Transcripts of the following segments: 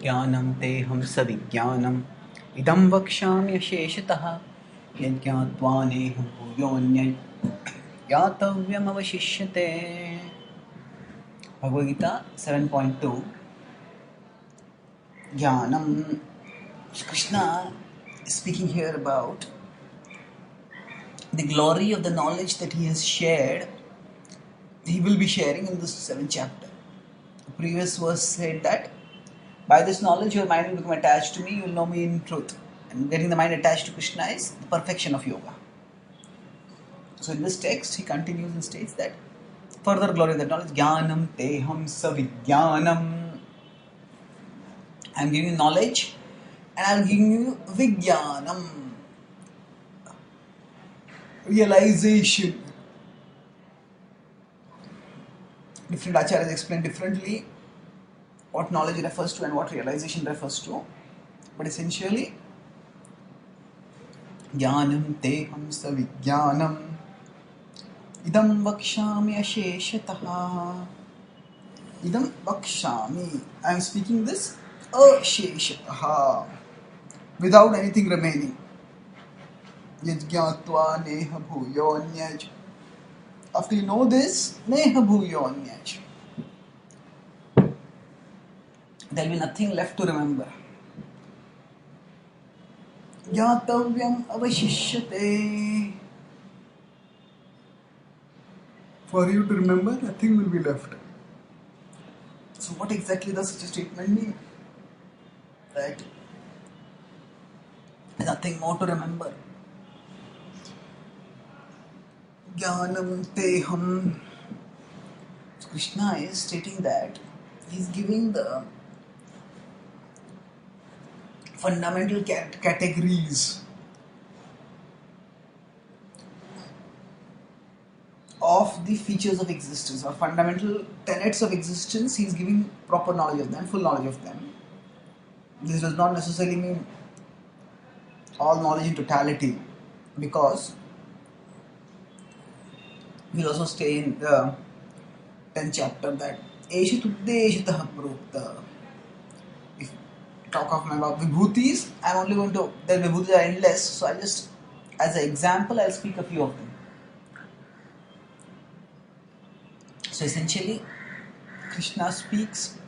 ज्ञानं तेऽहं सविज्ञानम् इदं वक्ष्याम्यशेषतः यज्ञात्वा नेह भूयोऽन्य ज्ञातव्यमवशिष्यते. Bhagavad Gita 7.2. Jnanam. Krishna is speaking here about the glory of the knowledge that he has shared. He will be sharing in this 7th chapter. The previous verse said that by this knowledge your mind will become attached to me, you will know me in truth. And getting the mind attached to Krishna is the perfection of yoga. So in this text he continues and states that further glory of that knowledge, Jnanam teham savijnanam. I am giving you knowledge and I am giving you vijnanam, realization. Different acharyas explain differently what knowledge refers to and what realization refers to. But essentially, Jnanam teham savijnanam idam vakshami asheshataha. Idam vakshami. I am speaking this asheshataha, without anything remaining. Yajñātva neha bhūyōnyaj. After you know this, neha bhūyōnyaj, there will be nothing left to remember. Jnātavyam avashishyate. For you to remember, nothing will be left. So what exactly does such a statement mean? That nothing more to remember. Jnanam teham. So Krishna is stating that he is giving the fundamental categories of the features of existence or fundamental tenets of existence. He is giving proper knowledge of them, full knowledge of them. This does not necessarily mean all knowledge in totality, because we will also stay in the 10th chapter that Esha Tuddeshitah Prokta. If you talk of about vibhutis, I am only going to, the vibhutis are endless, so I'll just, as an example, I'll speak a few of them. So essentially, Krishna speaks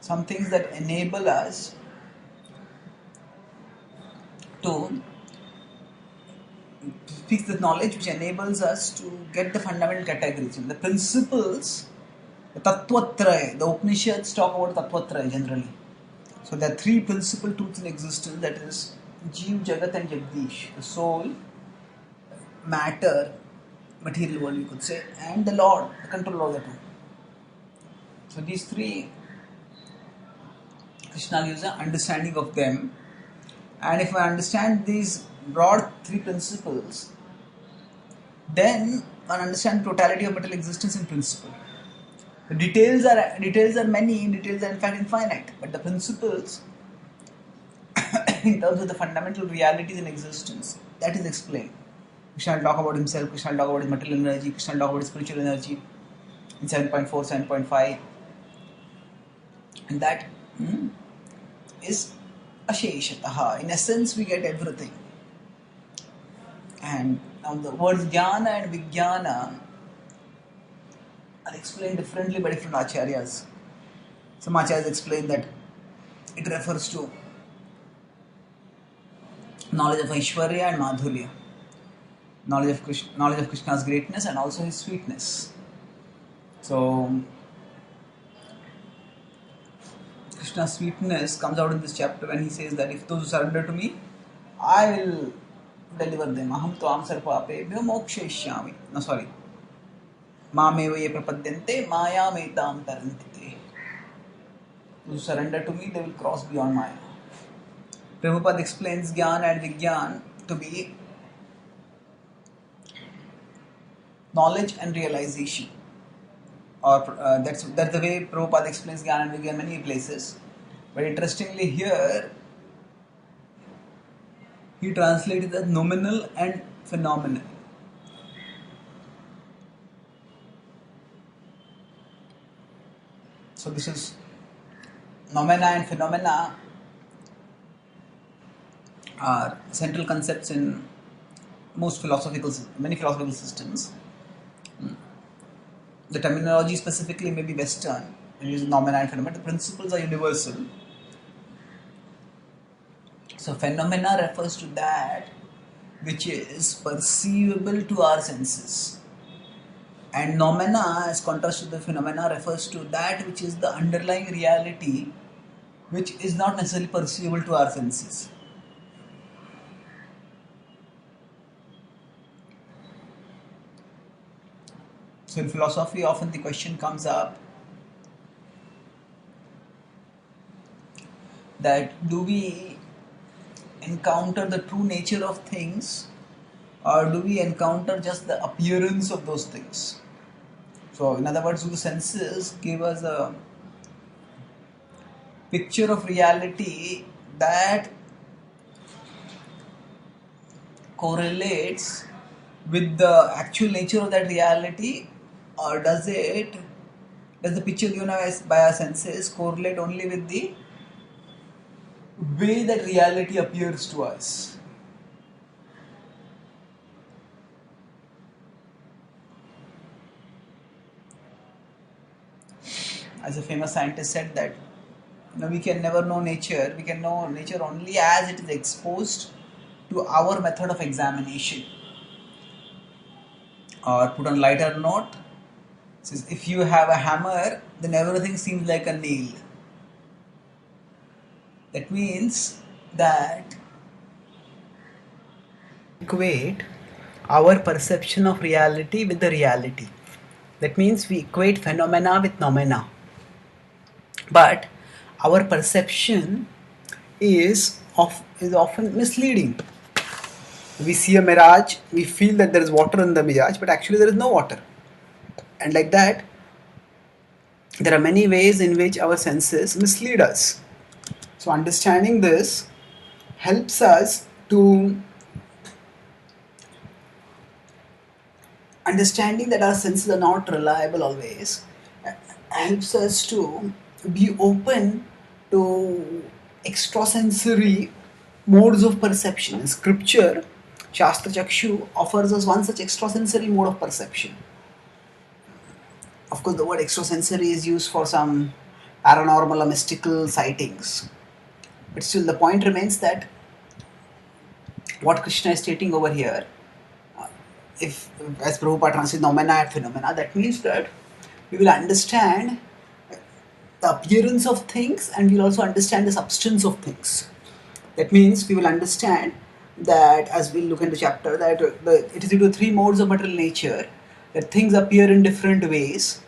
some things that enable us to speak the knowledge which enables us to get the fundamental categories. The principles, the Tattvatraya, the Upanishads talk about Tattvatraya generally. So there are three principal truths in existence, that is Jeev, Jagat and Jagdish, the soul, matter, material world you could say, and the Lord, the controller of the two. So these three, Krishna gives an understanding of them, and if I understand these broad three principles, then one understands the totality of material existence in principle. The details are many, details are in fact infinite, but the principles in terms of the fundamental realities in existence, that is explained. Krishna will talk about himself, Krishna will talk about his material energy, Krishna will talk about his spiritual energy in 7.4, 7.5, and that is asheshataha. In essence, we get everything. And now the words jnana and vijnana are explained differently by different acharyas. Some acharyas explain that it refers to knowledge of Aishwarya and Madhurya, knowledge of Krishna's greatness and also his sweetness. So Krishna's sweetness comes out in this chapter when he says that if those who surrender to me, I will deliver them. Aham tvam sarvapebhyo mokshayishyami. No, sorry. Mameva ye prapadyante maya metam tarantite. Those who surrender to me, they will cross beyond Maya. Prabhupada explains Jnana and Vijnana to be knowledge and realization. Or that's the way Prabhupada explains Jnana and Vijnana in many places. But interestingly here, he translated as nominal and phenomenal. So this is noumena and phenomena are central concepts in many philosophical systems. The terminology specifically may be Western, when using noumena and phenomena. The principles are universal. So phenomena refers to that which is perceivable to our senses, and noumena, as contrast to the phenomena, refers to that which is the underlying reality which is not necessarily perceivable to our senses. So in philosophy, often the question comes up that do we encounter the true nature of things, or do we encounter just the appearance of those things? So in other words, do the senses give us a picture of reality that correlates with the actual nature of that reality, or does the picture given us by our senses correlate only with the way that reality appears to us? As a famous scientist said that we can never know nature, we can know nature only as it is exposed to our method of examination. Or put on lighter note, says if you have a hammer, then everything seems like a nail. That means that equate our perception of reality with the reality. That means we equate phenomena with noumena. But our perception is often misleading. We see a mirage, we feel that there is water in the mirage, but actually there is no water. And like that, there are many ways in which our senses mislead us. So understanding this helps us to understanding that our senses are not reliable always, helps us to be open to extrasensory modes of perception. In scripture, Shastra Chakshu offers us one such extrasensory mode of perception. Of course, the word extrasensory is used for some paranormal or mystical sightings. But still, the point remains that what Krishna is stating over here, if as Prabhupada translates noumena and phenomena, that means that we will understand the appearance of things and we'll also understand the substance of things. That means we will understand that, as we'll look into chapter, that it is due to three modes of material nature that things appear in different ways,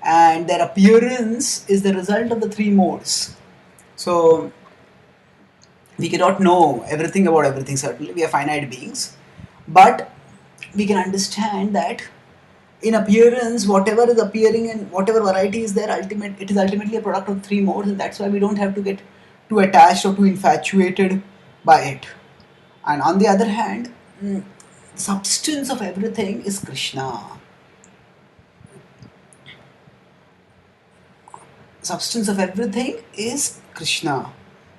and their appearance is the result of the three modes. So we cannot know everything about everything, certainly we are finite beings, but we can understand that in appearance, whatever is appearing and whatever variety is there, it is ultimately a product of three modes, and that's why we don't have to get too attached or too infatuated by it. And on the other hand, substance of everything is Krishna. Substance of everything is Krishna.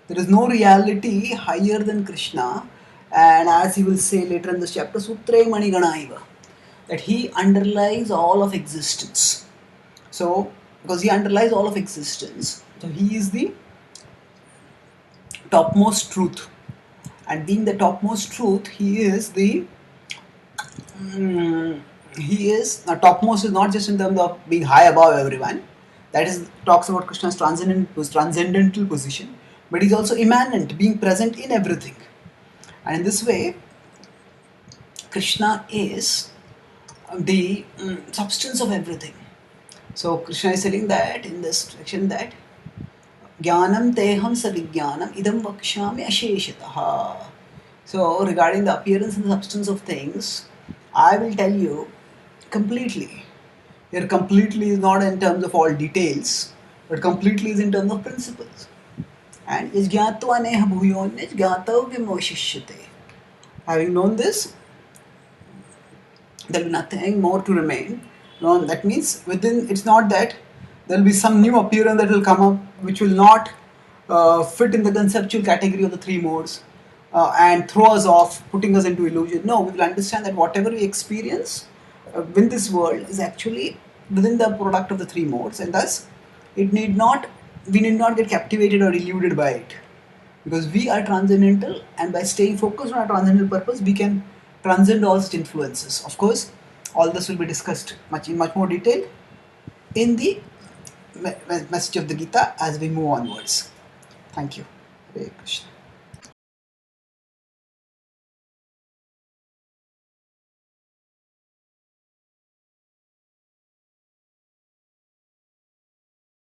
There is no reality higher than Krishna, and as he will say later in this chapter, Sutre Maniganaiva, that he underlies all of existence. So, because he underlies all of existence, so he is the topmost truth. And being the topmost truth, he is topmost is not just in terms of being high above everyone. That is talks about Krishna's transcendental position, but he's also immanent, being present in everything. And in this way, Krishna is the substance of everything. So Krishna is telling that in this section that Jnanam teham savijnanam idam vakshami asheshataha. So regarding the appearance and the substance of things, I will tell you completely. Here completely is not in terms of all details, but completely is in terms of principles. And is jnatva neha bhuyonne jnatavya moshishyate. Having known this, there will be nothing more to remain. No, that means within, it's not that There will be some new appearance that will come up which will not fit in the conceptual category of the three modes and throw us off, putting us into illusion. No, we will understand that whatever we experience in this world is actually within the product of the three modes, and thus it need not we need not get captivated or eluded by it, because we are transcendental, and by staying focused on our transcendental purpose we can transcend all such influences. Of course, all this will be discussed much more detail in the message of the Gita as we move onwards. Thank you. Hare Krishna.